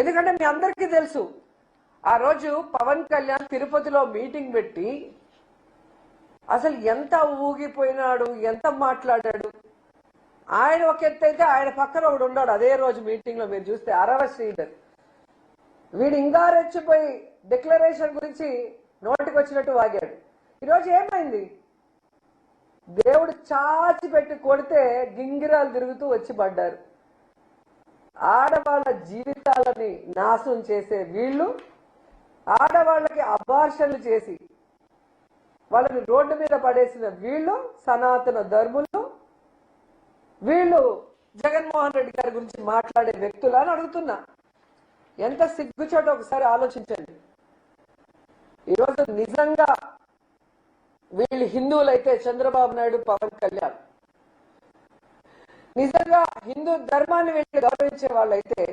ఎందుకంటే మీ అందరికీ తెలుసు ఆ రోజు పవన్ కళ్యాణ్ తిరుపతిలో మీటింగ్ పెట్టి అసలు ఎంత ఊగిపోయినాడు, ఎంత మాట్లాడాడు. ఆయన ఒక ఎత్తు అయితే ఆయన పక్కన ఒకడు ఉన్నాడు అదే రోజు మీటింగ్ లో, మీరు చూస్తే అరవ శ్రీధర్. వీడు ఇంకా రెచ్చిపోయి డిక్లరేషన్ గురించి నోటికి వచ్చినట్టు వాగాడు. ఈరోజు ఏమైంది? దేవుడు చాచి పెట్టి కొడితే గింగిరాలు తిరుగుతూ వచ్చి పడ్డారు. ఆడవాళ్ళ జీవితాలని నాశనం చేసే వీళ్ళు, ఆడవాళ్ళకి అబార్షన్లు చేసి వాళ్ళని రోడ్డు మీద పడేసిన వీళ్ళు, సనాతన ధర్ములు, వీళ్ళు జగన్మోహన్ రెడ్డి గారి గురించి మాట్లాడే వ్యక్తులు అని అడుగుతున్నా. ఎంత సిగ్గుచోట ఒకసారి ఆలోచించండి. ఈరోజు నిజంగా వీళ్ళు హిందువులైతే చంద్రబాబు నాయుడు, పవన్ కళ్యాణ్ నిజంగా హిందూ ధర్మాన్ని వీళ్ళు గౌరవించే వాళ్ళైతే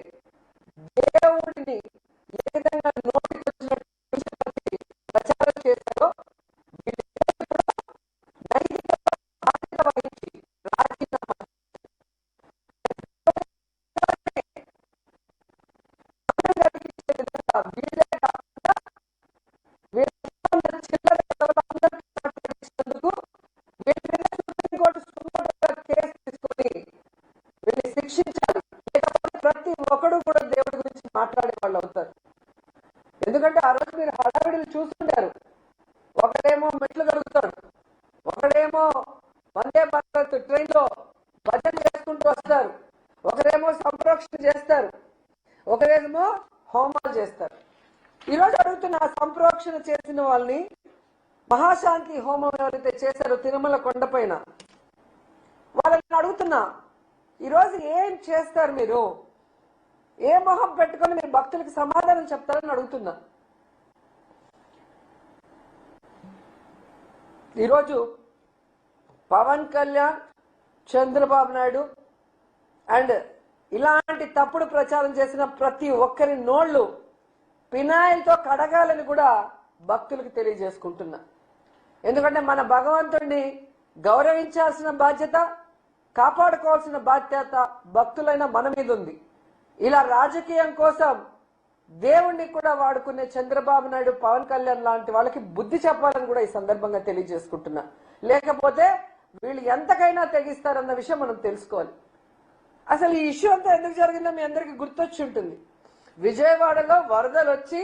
దేవుడిని ఏ విధంగా నోటికి వచ్చినట్టు ప్రచారం చేశారో బాధ్యత వహించి రాజీనామా వీళ్ళే కాకుండా సుప్రీంకోర్టు కేసు తీసుకొని వీళ్ళని శిక్షించాలి. లేకపోతే ప్రతి ఒక్కడు కూడా దేవుడి గురించి మాట్లాడే వాళ్ళు అవుతారు. ఎందుకంటే ఆ రోజు మీరు హడావిడిని చూస్తుంటారు. ఒకడేమో మెట్లు కడుగుతాడు, ఒకడేమో వందే భారత్ ట్రైన్ లో భజన చేసుకుంటూ వస్తారు, ఒకరేమో సంప్రోక్షణ చేస్తారు, ఒకరేమో హోమాలు చేస్తారు. ఈరోజు అడుగుతున్న సంప్రోక్షణ చేసిన వాళ్ళని, మహాశాంతి హోమం ఎవరైతే చేశారో తిరుమల కొండపైన, వాళ్ళని అడుగుతున్నా, ఈరోజు ఏం చేస్తారు? మీరు ఏ మొహం పెట్టుకొని మీరు భక్తులకి సమాధానం చెప్తారని అడుగుతున్నా. ఈరోజు పవన్ కళ్యాణ్, చంద్రబాబు నాయుడు అండ్ ఇలాంటి తప్పుడు ప్రచారం చేసిన ప్రతి ఒక్కరి నోళ్లు పినాయిల్తో కడగాలని కూడా భక్తులకు తెలియజేసుకుంటున్నా. ఎందుకంటే మన భగవంతుడిని గౌరవించాల్సిన బాధ్యత, కాపాడుకోవాల్సిన బాధ్యత భక్తులైన మన మీద ఉంది. ఇలా రాజకీయం కోసం దేవుణ్ణి కూడా వాడుకునే చంద్రబాబు నాయుడు, పవన్ కళ్యాణ్ లాంటి వాళ్ళకి బుద్ధి చెప్పాలని కూడా ఈ సందర్భంగా తెలియజేసుకుంటున్నా. లేకపోతే వీళ్ళు ఎంతకైనా తెగిస్తారన్న విషయం మనం తెలుసుకోవాలి. అసలు ఈ ఇష్యూ అంతా ఎందుకు జరిగిందో మీ అందరికీ గుర్తొచ్చి ఉంటుంది. విజయవాడలో వరదలు వచ్చి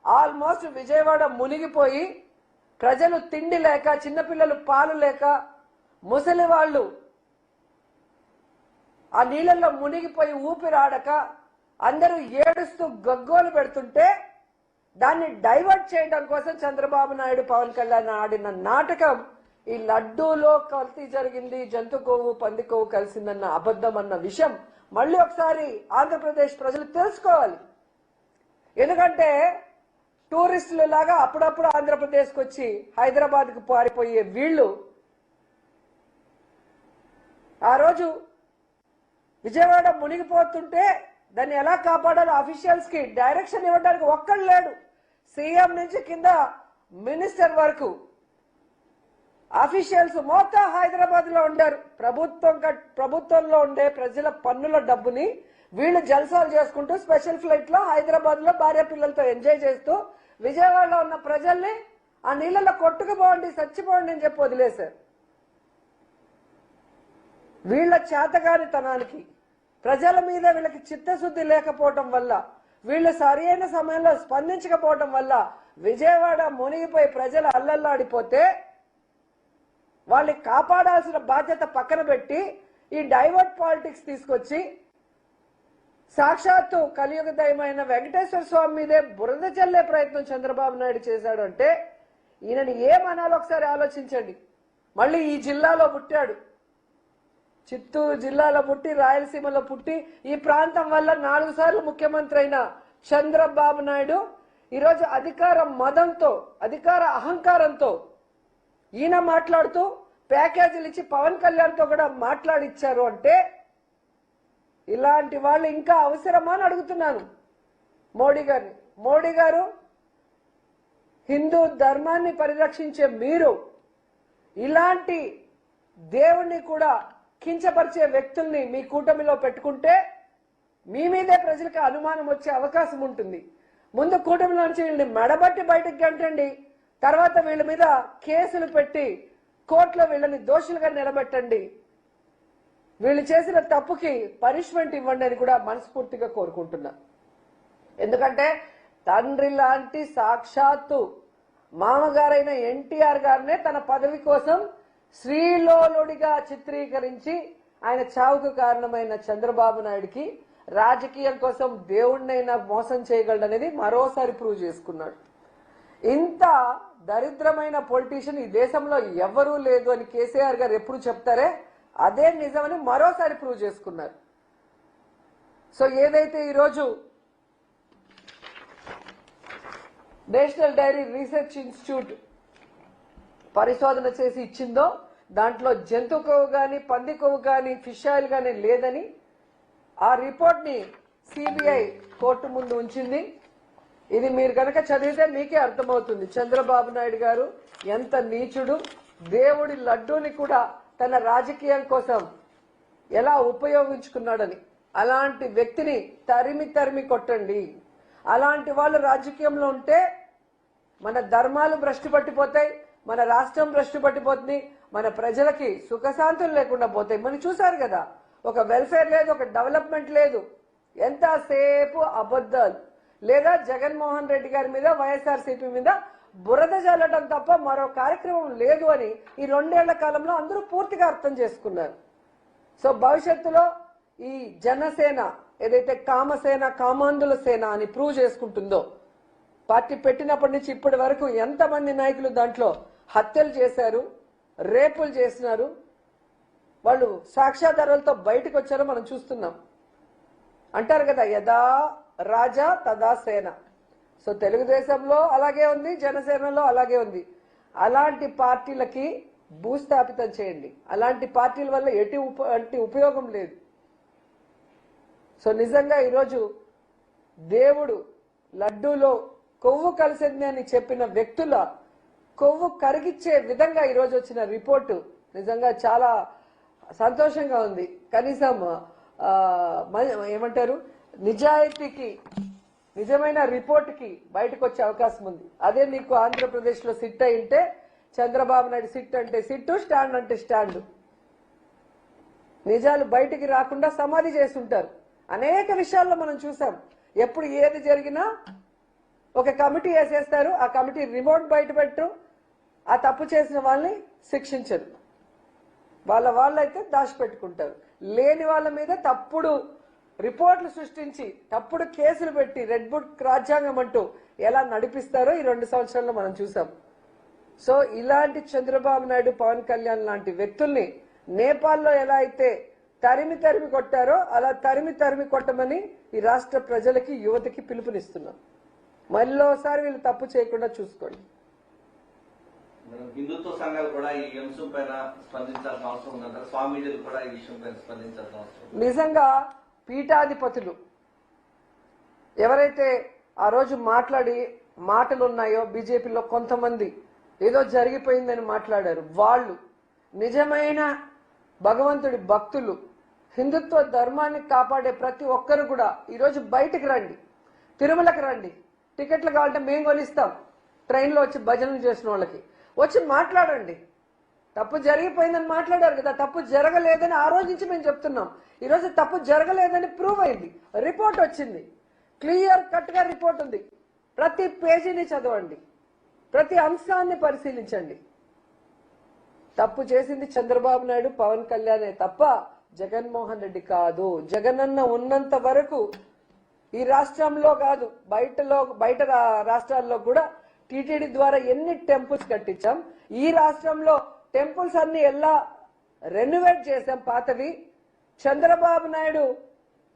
ఆల్మోస్ట్ విజయవాడ మునిగిపోయి ప్రజలు తిండి లేక, చిన్నపిల్లలు పాలు లేక, ముసలి వాళ్ళు ఆ నీళ్ళల్లో మునిగిపోయి ఊపిరాడక అందరూ ఏడుస్తూ గగ్గోలు పెడుతుంటే దాన్ని డైవర్ట్ చేయడం కోసం చంద్రబాబు నాయుడు, పవన్ కళ్యాణ్ ఆడిన నాటకం ఈ లడ్డూలో కల్తీ జరిగింది, జంతు కొవ్వు, పంది కొవ్వు కలిసిందన్న అబద్ధం అన్న విషయం మళ్ళీ ఒకసారి ఆంధ్రప్రదేశ్ ప్రజలు తెలుసుకోవాలి. ఎందుకంటే టూరిస్టులు లాగా అప్పుడప్పుడు ఆంధ్రప్రదేశ్కి వచ్చి హైదరాబాద్కు పారిపోయే వీళ్ళు ఆ రోజు విజయవాడ మునిగిపోతుంటే దాన్ని ఎలా కాపాడాలో అఫీషియల్స్ కి డైరెక్షన్ ఇవ్వడానికి ఒక్కడు లేడు. సీఎం నుంచి కింద మినిస్టర్ వరకు అఫీషియల్స్ మొత్తం హైదరాబాద్ లో ఉండారు. ప్రభుత్వంలో ఉండే ప్రజల పన్నుల డబ్బుని వీళ్ళు జల్సాలు చేసుకుంటూ స్పెషల్ ఫ్లైట్ లో హైదరాబాద్ లో భార్య పిల్లలతో ఎంజాయ్ చేస్తూ విజయవాడలో ఉన్న ప్రజల్ని ఆ నీళ్ళలో కొట్టుకుపోండి, చచ్చిపోండి అని చెప్పి వదిలేశారు. వీళ్ళ చేతగానితనానికి, ప్రజల మీద వీళ్ళకి చిత్తశుద్ధి లేకపోవటం వల్ల, వీళ్ళు సరైన సమయంలో స్పందించకపోవటం వల్ల విజయవాడ మునిగిపోయి ప్రజలు అల్లల్లాడిపోతే వాళ్ళని కాపాడాల్సిన బాధ్యత పక్కన పెట్టి ఈ డైవర్ట్ పాలిటిక్స్ తీసుకొచ్చి సాక్షాత్తు కలియుగ దైవమైన వెంకటేశ్వర స్వామి మీదే బురద చల్లే ప్రయత్నం చంద్రబాబు నాయుడు చేశాడు అంటే ఈయనని ఏమనాలో ఒకసారి ఆలోచించండి. మళ్ళీ ఈ జిల్లాలో పుట్టాడు, చిత్తూరు జిల్లాలో పుట్టి, రాయలసీమలో పుట్టి, ఈ ప్రాంతం వల్ల 4 సార్లు ముఖ్యమంత్రి అయిన చంద్రబాబు నాయుడు ఈరోజు అధికార మదంతో, అధికార అహంకారంతో ఈయన మాట్లాడుతూ ప్యాకేజీలు ఇచ్చి పవన్ కళ్యాణ్తో కూడా మాట్లాడిచ్చారు అంటే ఇలాంటి వాళ్ళు ఇంకా అవసరమా అని అడుగుతున్నాను మోడీ గారిని. మోడీ గారు, హిందూ ధర్మాన్ని పరిరక్షించే మీరు ఇలాంటి దేవుణ్ణి కూడా కించపరిచే వ్యక్తుల్ని మీ కూటమిలో పెట్టుకుంటే మీ మీదే ప్రజలకు అనుమానం వచ్చే అవకాశం ఉంటుంది. ముందు కూటమిలోంచి వీళ్ళని మెడబట్టి బయటకు గంటండి, తర్వాత వీళ్ళ మీద కేసులు పెట్టి కోర్టులో వీళ్ళని దోషులుగా నిలబెట్టండి, వీళ్ళు చేసిన తప్పుకి పనిష్మెంట్ ఇవ్వండి అని కూడా మనస్ఫూర్తిగా కోరుకుంటున్నా. ఎందుకంటే తండ్రి లాంటి సాక్షాత్తు మామగారైన ఎన్టీఆర్ గారినే తన పదవి కోసం శ్రీలోలుడిగా చిత్రీకరించి ఆయన చావుకు కారణమైన చంద్రబాబు నాయుడికి రాజకీయం కోసం దేవుణ్ణైనా మోసం చేయగలడనేది మరోసారి ప్రూవ్ చేసుకున్నాడు. ఇంత దరిద్రమైన పొలిటీషియన్ ఈ దేశంలో ఎవరూ లేదు అని కేసీఆర్ గారు ఎప్పుడు చెప్తారే అదే నిజమని మరోసారి ప్రూవ్ చేసుకున్నారు. సో ఏదైతే ఈరోజు నేషనల్ డైరీ రీసెర్చ్ ఇన్స్టిట్యూట్ పరిశోధన చేసి ఇచ్చిందో దాంట్లో జంతు కొవ్వు కానీ పంది కొవ్వు కానీ ఫిష్ ఆయిల్ కానీ లేదని ఆ రిపోర్ట్ ని సిబిఐ కోర్టు ముందు ఉంచింది. ఇది మీరు కనుక చదివితే మీకే అర్థమవుతుంది చంద్రబాబు నాయుడు గారు ఎంత నీచుడు, దేవుడి లడ్డూని కూడా తన రాజకీయం కోసం ఎలా ఉపయోగించుకున్నాడని. అలాంటి వ్యక్తిని తరిమి తరిమి కొట్టండి. అలాంటి వాళ్ళు రాజకీయంలో ఉంటే మన ధర్మాలు భ్రష్టు పట్టిపోతాయి, మన రాష్ట్రం భ్రష్టు పట్టిపోతుంది, మన ప్రజలకి సుఖశాంతులు లేకుండా పోతాయి. మనం చూసారు కదా, ఒక వెల్ఫేర్ లేదు, ఒక డెవలప్మెంట్ లేదు, ఎంతసేపు అబద్ధాలు. లేదా జగన్మోహన్ రెడ్డి గారి మీద వైఎస్ఆర్సీపీ మీద బురద జల్లడం తప్ప మరో కార్యక్రమం లేదు అని ఈ 2 ఏళ్ల కాలంలో అందరూ పూర్తిగా అర్థం చేసుకున్నారు. సో భవిష్యత్తులో ఈ జనసేన ఏదైతే కామసేన కామాంధుల సేన అని ప్రూవ్ చేసుకుంటుందో, పార్టీ పెట్టినప్పటి నుంచి ఇప్పటి వరకు ఎంతమంది నాయకులు దాంట్లో హత్యలు చేశారు, రేపులు చేసినారు, వాళ్ళు సాక్ష్యాధారాలతో బయటకు వచ్చారో మనం చూస్తున్నాం. అంటారు కదా యదా రాజా తదా సేన. సో తెలుగుదేశంలో అలాగే ఉంది, జనసేనలో అలాగే ఉంది. అలాంటి పార్టీలకి భూస్థాపితం చేయండి. అలాంటి పార్టీల వల్ల ఎటువంటి ఉపయోగం లేదు. సో నిజంగా ఈరోజు దేవుడు లడ్డూలో కొవ్వు కలిసింది అని చెప్పిన వ్యక్తుల కొవ్వు కరిగిచ్చే విధంగా ఈరోజు వచ్చిన రిపోర్టు నిజంగా చాలా సంతోషంగా ఉంది. కనీసం ఏమంటారు, నిజాయితీకి నిజమైన రిపోర్టుకి బయటకు వచ్చే అవకాశం ఉంది. అదే మీకు ఆంధ్రప్రదేశ్ లో సిట్ అయింటే చంద్రబాబు నాయుడు సిట్ అంటే సిట్టు, స్టాండ్ అంటే స్టాండ్. నిజాలు బయటికి రాకుండా సమాధి చేస్తుంటారు. అనేక విషయాల్లో మనం చూసాం. ఎప్పుడు ఏది జరిగినా ఒక కమిటీ వేసేస్తారు, ఆ కమిటీ రిమోట్ బయట పెట్టరు, ఆ తప్పు చేసిన వాళ్ళని శిక్షించరు, వాళ్ళైతే దాచిపెట్టుకుంటారు. లేని వాళ్ళ మీద తప్పుడు రిపోర్ట్లు సృష్టించి తప్పుడు కేసులు పెట్టి రెడ్ బుక్ రాజ్యాంగం అంటూ ఎలా నడిపిస్తారో ఈ 2 సంవత్సరాల్లో మనం చూసాం. సో ఇలాంటి చంద్రబాబు నాయుడు, పవన్ కళ్యాణ్ లాంటి వ్యక్తుల్ని నేపాల్లో ఎలా అయితే తరిమి తరిమి కొట్టారో అలా తరిమి తరిమి కొట్టమని ఈ రాష్ట్ర ప్రజలకి, యువతకి పిలుపునిస్తున్నాం. మళ్ళీసారి వీళ్ళు తప్పు చేయకుండా చూసుకోండి. హిందుత్వ సంఘాలు కూడా ఈ అంశం పైన స్పందించాల్సిన అవసరం ఉందంటారు. స్వామీజీలు కూడా ఈ విషయం పైన స్పందించాల్సిన అవసరం. నిజంగా పీఠాధిపతులు ఎవరైతే ఆ రోజు మాట్లాడి మాటలు ఉన్నాయో, బీజేపీలో కొంతమంది ఏదో జరిగిపోయిందని మాట్లాడారు, వాళ్ళు నిజమైన భగవంతుడి భక్తులు, హిందుత్వ ధర్మాన్ని కాపాడే ప్రతి ఒక్కరు కూడా ఈరోజు బయటకు రండి, తిరుమలకి రండి. టికెట్లు కావాలంటే మేము కొనిస్తాం. ట్రైన్లో వచ్చి భజనలు చేసిన వాళ్ళకి వచ్చి మాట్లాడండి. తప్పు జరిగిపోయిందని మాట్లాడారు కదా, తప్పు జరగలేదని ఆ రోజు నుంచి మేము చెప్తున్నాం. ఈరోజు తప్పు జరగలేదని ప్రూవ్ అయింది, రిపోర్ట్ వచ్చింది, క్లియర్ కట్ గా రిపోర్ట్ ఉంది. ప్రతి పేజీని చదవండి, ప్రతి అంశాన్ని పరిశీలించండి. తప్పు చేసింది చంద్రబాబు నాయుడు, పవన్ కళ్యాణే తప్ప జగన్మోహన్ రెడ్డి కాదు. జగనన్న ఉన్నంత వరకు ఈ రాష్ట్రంలో కాదు, బయట రాష్ట్రాల్లో కూడా టీటీడీ ద్వారా ఎన్ని టెంపుల్స్ కట్టించాం. ఈ రాష్ట్రంలో టెంపుల్స్ అన్ని ఎలా రెనోవేట్ చేశాం పాతవి. చంద్రబాబు నాయుడు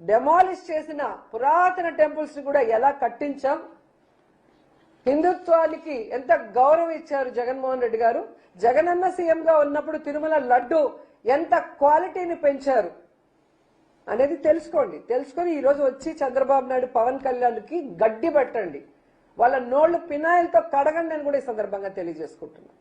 డెమాలిష్ చేసిన పురాతన టెంపుల్స్ కూడా ఎలా కట్టించాం. హిందుత్వానికి ఎంత గౌరవం ఇచ్చారు జగన్మోహన్ రెడ్డి గారు. జగనన్న సీఎంగా ఉన్నప్పుడు తిరుమల లడ్డు ఎంత క్వాలిటీని పెంచారు అనేది తెలుసుకొని ఈరోజు వచ్చి చంద్రబాబు నాయుడు, పవన్ కళ్యాణ్కి గడ్డి పెట్టండి, వాళ్ళ నోళ్లు పినాయిల్తో కడగండి అని కూడా ఈ సందర్భంగా తెలియజేసుకుంటున్నాను.